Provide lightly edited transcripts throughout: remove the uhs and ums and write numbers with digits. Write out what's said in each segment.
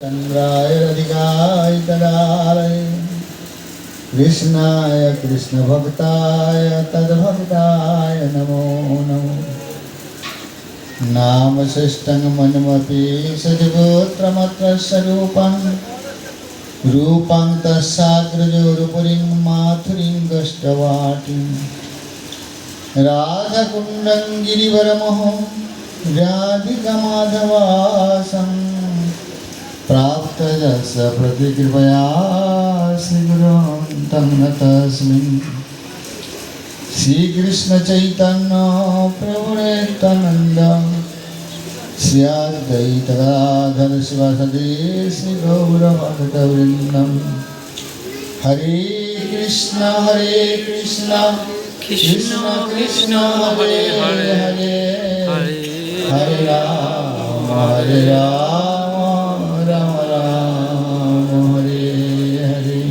चंद्राय राधिकाय तदालय कृष्णाय कृष्णभक्ताय तद्भक्ताय नमो नमो। नाम श्रेष्ठं मनमपि सद्गोत्रमत्र स्वरूपं रूपं तस्साग्रजोरुपुरीं माथुरीं गष्टवाटिं राधाकुण्डं गिरिवरमहो राधिकामाधवासं प्राप्तजस प्रतिकृपया श्रीगुरुं तं नतस्मि। श्रीकृष्ण चैतन्य प्रभु नित्यानंद श्री अद्वैत गदाधर शिवासादि श्री गौरभक्तवृंदं। हरे कृष्ण कृष्ण कृष्ण हरे हरे हरे राम राम राम हरे हरे।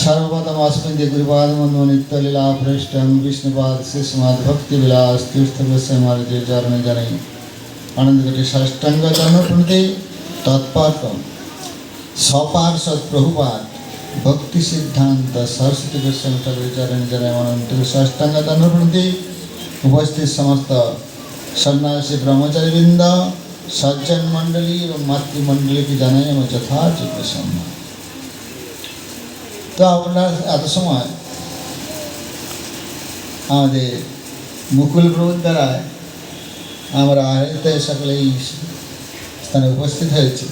सर्वप्रथम अस्मिन् गुरुपादमनो नित्यलीला पृष्ठं विष्णुपाद श्रीस्माद् भक्ति विलास तीर्थस्य मार्गे चरण जनै आनंदगति साष्टांग प्रणति तत्पाठं सपार्षद प्रभुपाद भक्ति सिद्धांत सरस्वती गोस्वामी ठाकुर चरण जनै आनंदगति साष्टांग प्रणति। उपस्थित समस्त सन्यासी ब्रह्मचारी वृंद सज्जन मंडली और मातृमंडली की जानाई আমার যথাযোগ্য সম্মান। তো আপনার এত সময় আমাদের মুকুল প্রভুর দ্বারা আমরা আহৃত সকলে এই স্থানে উপস্থিত হয়েছে।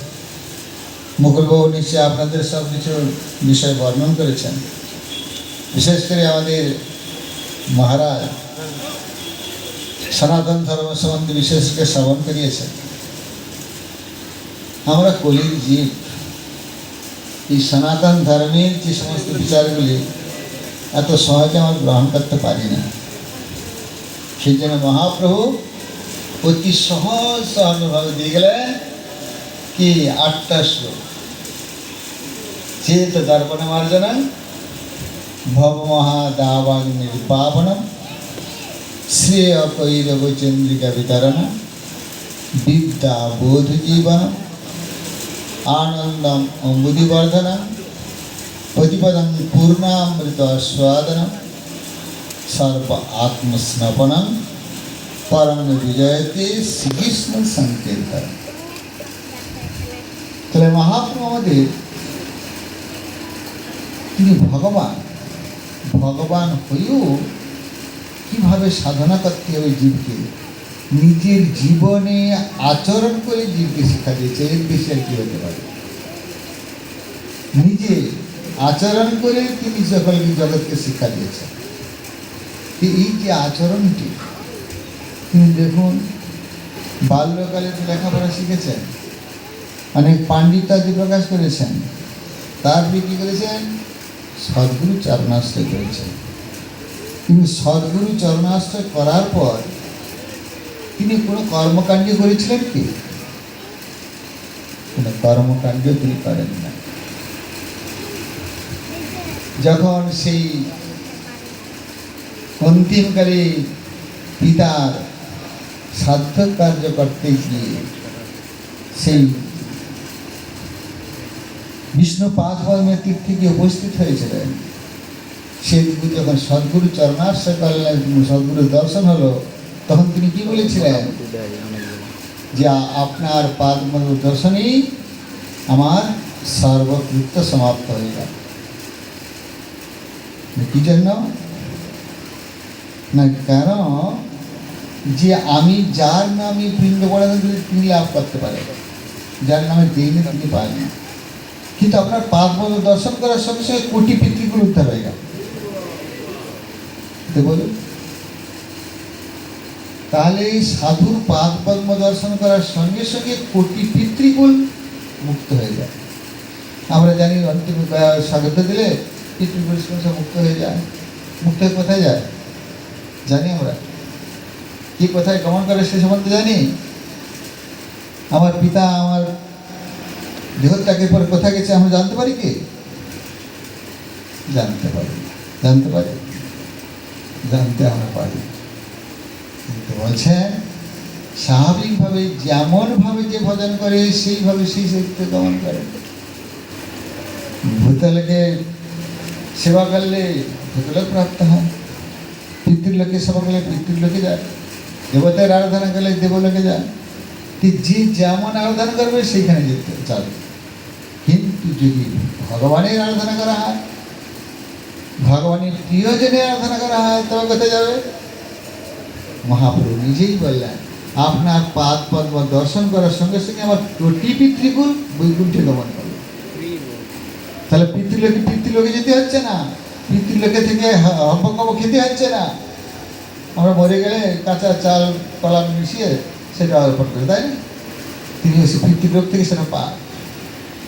মুকুল প্রভু নিশ্চয়ই আপনাদের সব কিছু বিষয় বর্ণন করেছেন। বিশেষ করে আমাদের মহারাজ সনাতন ধর্ম সম্বন্ধে বিশেষ করে শ্রবণ করিয়েছেন। আমরা কলির জীব, এই সনাতন ধর্মের যে সমস্ত বিচারগুলি এত সহজে আমরা গ্রহণ করতে পারি না। সেই জন্য মহাপ্রভু অতি সহজ সহজভাবে দিয়ে গেলেন কি 8টা শ্লোক। চেত দর্পণ মার্জনম ভব মহাদাবাগ নির্বাপনম শ্রেয় কৈরব চন্দ্রিকা বিতরণ বিদ্যা বোধ জীবন आनंदम अम्बुदिवर्धन प्रतिपदं पूर्णामृत स्वादन सर्व आत्मस्नपन परम विजयते श्रीकृष्ण संकीर्तन। তাহলে মহাপ্রভু আমাদের তিনি ভগবান হয়েও কিভাবে সাধনা করতে হবে জীবকে, নিজের জীবনে আচরণ করে জীবকে শিক্ষা দিয়েছে। এর বেশি আর কি হতে পারে? নিজে আচরণ করে তিনি সকলকে জগৎকে শিক্ষা দিয়েছেন। এই যে আচরণটি তিনি দেখুন, বাল্যকালে লেখাপড়া শিখেছেন, অনেক পাণ্ডিত্য প্রকাশ করেছেন, তারপরে কী করেছেন? সদ্গুরু চরণাশ্রয় করেছেন। তিনি সদ্গুরু চরণাশ্রয় করার পর তিনি কোনো কর্মকাণ্ড করেছিলেন কি? কোনো কর্মকাণ্ড তিনি করেন না। যখন সেই অন্তিমকালে পিতার শ্রাদ্ধ কার্য করতে গিয়ে সেই বিষ্ণু পাদপদ্মের তীর থেকে উপস্থিত হয়েছিলেন, সেদিকে যখন সদ্গুরু চরণাশ্রয় করলেন, সদ্গুরু দর্শন হলো, তখন তিনি কি বলেছিলেন? যে আপনার পাদপদ্ম দর্শনেই আমার সর্বকৃত্য সমাপ্ত হয়ে গেল। কি জন্য না? কারণ যে আমি যার নামে পিণ্ড প্রদান করি তিনি লাভ করতে পারে, যার নামে দিইনি তিনি পায় না। কিন্তু আপনার পাদপদ্ম দর্শন করার সঙ্গে সঙ্গে কোটি পিতৃগুলো উদ্ধার হয়ে গেল। বলুন, তাহলে এই সাধুর পাদ পদ্ম দর্শন করার সঙ্গে সঙ্গে কোটি পিতৃকুল মুক্ত হয়ে যায়। আমরা জানি অন্তিম স্বাগত দিলে পিতৃকুল সব মুক্ত হয়ে যায়। মুক্ত হয়ে কোথায় যায় জানি আমরা? কি কোথায় গমন করে সে সম্বন্ধে জানি? আমার পিতা আমার দেহত্যাগের পর কোথায় গেছে আমরা জানতে পারি কি? জানতে পারি, জানতে আমরা পারি। কিন্তু বলছেন স্বাভাবিকভাবে যেমনভাবে যে ভজন করে সেইভাবে সেই চরিত্র গমন করে। ভূতলকে সেবা করলে ভূতলোক প্রাপ্ত হয়, পিতৃলোকে সেবা করলে পিতৃলোকে যায়, দেবতার আরাধনা করলে দেবলোকে যায়। যে যেমন আরাধনা করবে সেইখানে যেতে চাবে। কিন্তু যদি ভগবানের আরাধনা করা হয়, ভগবানের প্রিয়জনের আরাধনা করা হয়, তবে কোথায় যাবে? মহাপ্রভু নিজেই বললেন, আপনার পাদ পদ্ম দর্শন করার সঙ্গে সঙ্গে আমার কোটি পিতৃকুল বৈকুণ্ঠে গমন করবে। তাহলে পিতৃলোকে যেতে হচ্ছে না, পিতৃলোকে থেকে হব্বকব খেতে হচ্ছে না। আমরা মরে গেলে কাঁচা চাল কলা মিশিয়ে সেটা অর্পণ করে, তাই না? তিনি এসে পিতৃলোক থেকে সেটা পায়,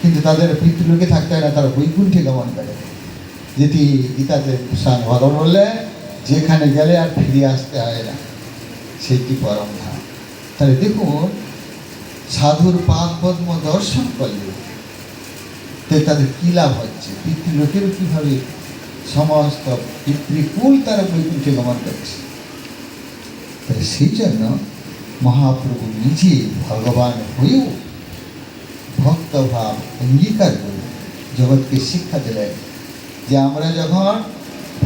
কিন্তু তাদের পিতৃলোকে থাকতে হয় না, তারা বৈকুণ্ঠে গমন করে। যেটি গীতাতে ভগবান বললেন, যেখানে গেলে আর ফিরে আসতে হয় না, সেটি পরম ধাম। তাহলে দেখুন, সাধুর পাদ পদ্ম দর্শন করলে তাদের কী লাভ হচ্ছে, পিতৃলোকেরও কীভাবে সমস্ত পিতৃকুল তারা বৈকুণ্ঠে গমন করছে। তাহলে সেই জন্য মহাপ্রভু নিজে ভগবান হয়েও ভক্তভাব অঙ্গীকার করে জগৎকে শিক্ষা দিলেন যে আমরা যখন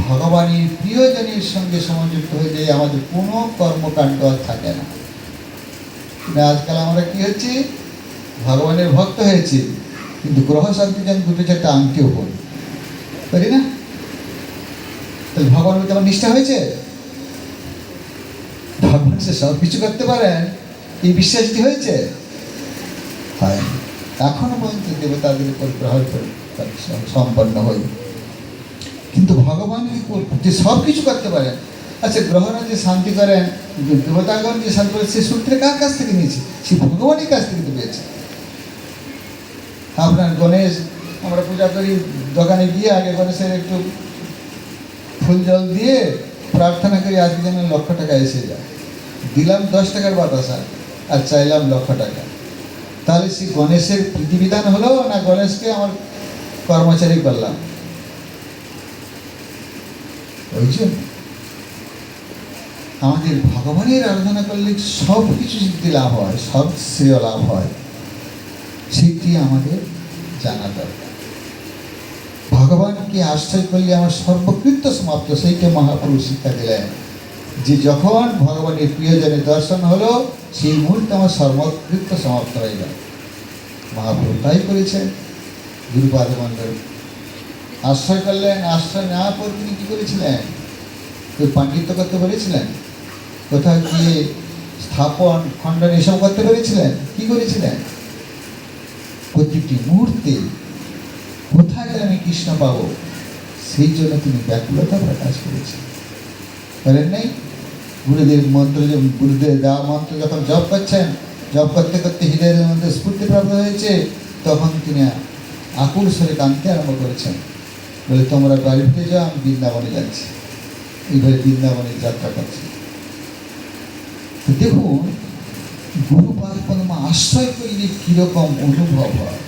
ভগবানের প্রিয়জনের সঙ্গে সংযুক্ত হয়ে যাই, আমাদের কোনো কর্মকাণ্ড আর থাকে না। আজকাল আমরা কি হচ্ছে, ভগবানের ভক্ত হয়েছে, কিন্তু গ্রহ শান্তির জন্য দুটো চারটা আংটিও করি না। তাহলে ভগবানের প্রতি আমার নিষ্ঠা হয়েছে? ভগবান সে সব কিছু করতে পারেন, এই বিশ্বাসটি হয়েছে? হয় এখনো পর্যন্ত দেবতাদের উপর গ্রহ সম্পন্ন হই, কিন্তু ভগবান যে সব কিছু করতে পারেন। আচ্ছা, গ্রহরা যে শান্তি করেন, দেবতাগণ যে শান্তি করেন, সে সূত্রে কার কাছ থেকে নিয়েছে? সে ভগবানের কাছ থেকে তো পেয়েছে। আপনার গণেশ আমরা পূজা করি, দোকানে গিয়ে আগে গণেশের একটু ফুল জল দিয়ে প্রার্থনা করি আজকে যেন 1,00,000 টাকা এসে যায়। দিলাম 10 টাকার বাতাসা আর চাইলাম 1,00,000 টাকা। তাহলে সেই গণেশের বিধিবিধান হলো না গণেশকে আমার কর্মচারী করলাম? ওই জন্য আমাদের ভগবানের আরাধনা করলে সব কিছু সিদ্ধি লাভ হয়, সব শ্রেয় লাভ হয়, সেটি আমাদের জানা দরকার। ভগবানকে আশ্রয় করলে আমার সর্বকৃত্য সমাপ্ত, সেইটা মহাপুরুষ শিক্ষা দিলেন যে যখন ভগবানের প্রিয়জনের দর্শন হলো, সেই মুহূর্তে আমার সর্বকৃত্য সমাপ্ত হয়ে গেল। মহাপ্রভু তাই করেছেন। গুরুপাদ মণ্ডল আশ্রয় করলেন, আশ্রয় নেওয়ার পর তিনি কী করেছিলেন? ওই পাণ্ডিত্য করতে পেরেছিলেন? কোথাও গিয়ে স্থাপন খণ্ডন এসব করতে পেরেছিলেন? কি করেছিলেন? প্রতিটি মুহূর্তে কোথায় আমি কৃষ্ণ পাবো, সেই জন্য তিনি ব্যাকুলতা প্রকাশ করেছেন। করেন নাই? গুরুদেব মন্ত্র, গুরুদেব দেওয়া মন্ত্র যখন জপ করছেন, জপ করতে করতে হৃদয়ের মধ্যে স্ফূর্তি প্রাপ্ত হয়েছে, তখন তিনি আকুল স্বরে কাঁদতে আরম্ভ করেছেন, বলে তোমরা বাড়ি ফিরে যাও, আমি বৃন্দাবনে যাচ্ছি। এইভাবে বৃন্দাবনের যাত্রা করছে। তো দেখুন, গুরুপাদ পদ্ম আশ্রয় করলে কীরকম অনুভব হয়।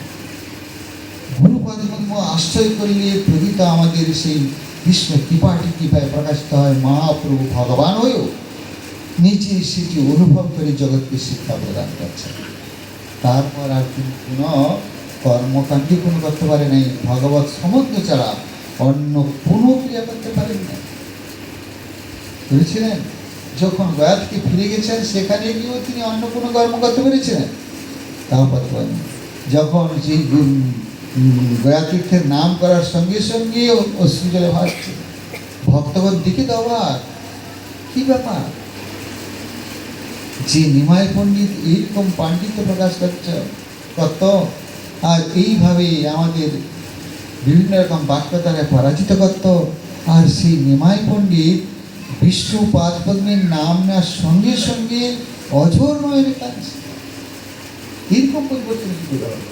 গুরুপাদ পদ্ম আশ্রয় করলে প্রকৃত আমাদের সেই কৃষ্ণ কৃপাটি কৃপায় প্রকাশিত হয়। মহাপ্রভু ভগবান হয়েও নিজে সেটি অনুভব করে জগৎকে শিক্ষা প্রদান করছেন। তারপর আর তিনি কোনো কর্মকাণ্ডই কোনো করতে পারে নাই, ভগবত সমুদ্র ছাড়া অন্য কোনো ক্রিয়া করতে পারেন না। করেছিলেন যখন গয়া থেকে ফিরে গেছেন, সেখানে গিয়েও তিনি অন্য কোনো কর্ম করতে পেরেছিলেন? তাও করতে পারেন। যখন সেই গয়া তীর্থের নাম করার সঙ্গে সঙ্গে অশ্রু জলে ভাসছে, ভক্তগণ দিকে দেওয়ার কি ব্যাপার, যে নিমাই পণ্ডিত এইরকম পাণ্ডিত্য প্রকাশ করত, আর এইভাবে আমাদের বিভিন্ন রকম বাক্য দ্বারা পরাজিত করত, আর সেই নিমাই পণ্ডিত বিষ্ণু পাদ পদ্মের নাম নেওয়ার সঙ্গে সঙ্গে অঝোর নয়নে কাঁদছে। এরকম পরিবর্তন কি করে হবে?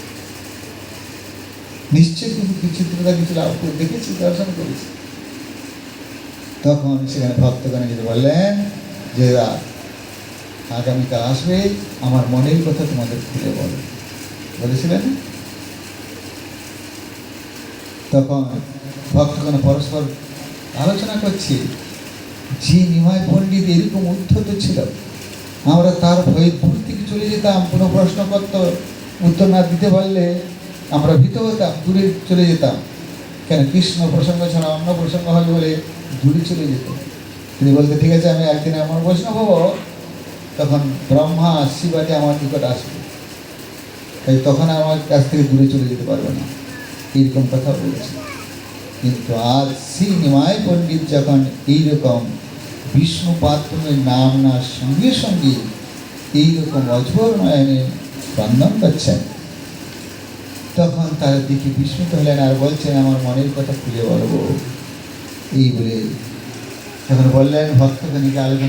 নিশ্চয় কিন্তু বিচিত্রতা কিছু লাভ করে দেখেছি, দর্শন করেছি। তখন সেখানে ভক্তগণ যদি বললেন যে আগামীকাল আসবে, আমার মনের কথা তোমাদের খুলে বলো, বলেছিলেন। তখন ভক্তগণ পরস্পর আলোচনা করছে, যে নিমাই পণ্ডিত এরকম উদ্ধত ছিল, আমরা তার ভয়ে দূর থেকে চলে যেতাম। কোনো প্রশ্ন করত, উত্তর না দিতে পারলে আমরা ভীত হতাম, দূরে চলে যেতাম। কেন? কৃষ্ণ প্রসঙ্গ ছাড়া অন্য প্রসঙ্গ হলে বলে দূরে চলে যেত। তিনি বলতে, ঠিক আছে আমি একদিন এমন বৈষ্ণব হব, তখন ব্রহ্মা শিবাজি আমার নিকট আসবে, তাই তখন আমার কাছ থেকে দূরে চলে যেতে পারবে না, এইরকম কথা বলেছে। কিন্তু আজ শ্রী নিমাই পণ্ডিত যখন এইরকম বিষ্ণু পাত্রের নাম নেওয়ার সঙ্গে সঙ্গে এইরকম অঝোর নয়নে স্পন্দন করছেন, তখন তারা দেখে বিস্মিত হলেন আর বলছেন, আমার মনের কথা খুলে বলবো। এই বলে যখন বললেন ভক্তগণকে আলোচনা